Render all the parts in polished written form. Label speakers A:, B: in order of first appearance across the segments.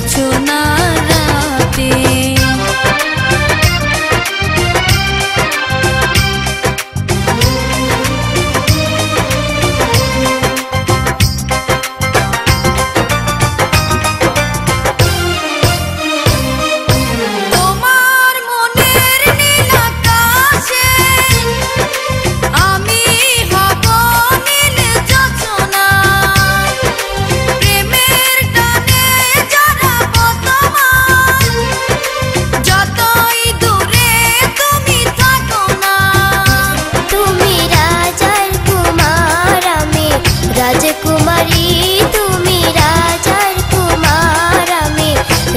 A: জোছনা রাতে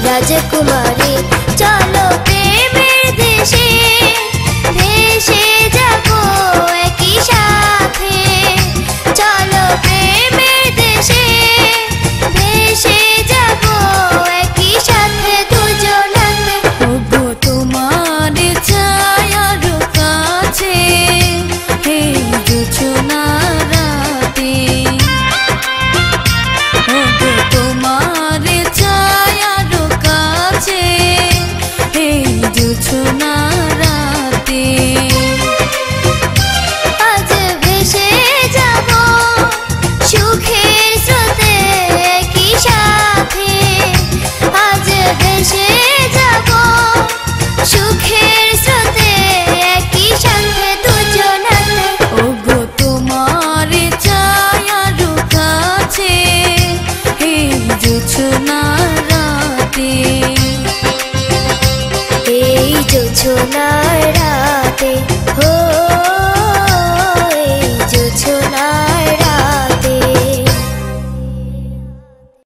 B: রাজকুমারী চলো প্রেমের দেশে ভেসে যাবো একই সাথে চলো প্রেমের দেশে ভেসে যাবো একই সাথে দুজনাতে
A: ওগো তোমার ছায়ার কাছে হে জোছনা রাতে ওগো তোমার ছায়ার কাছে হে জোছনা রাতে
B: আজ ভেসে যাবো সুখের স্রোতে একই সাথে আজ ভেসে যাবো সুখের স্রোতে একই সাথে দুজনাতে
A: ওগো তোমার ছায়ার কাছে হে জোছনা রাতে
B: এই জোছনা রাতে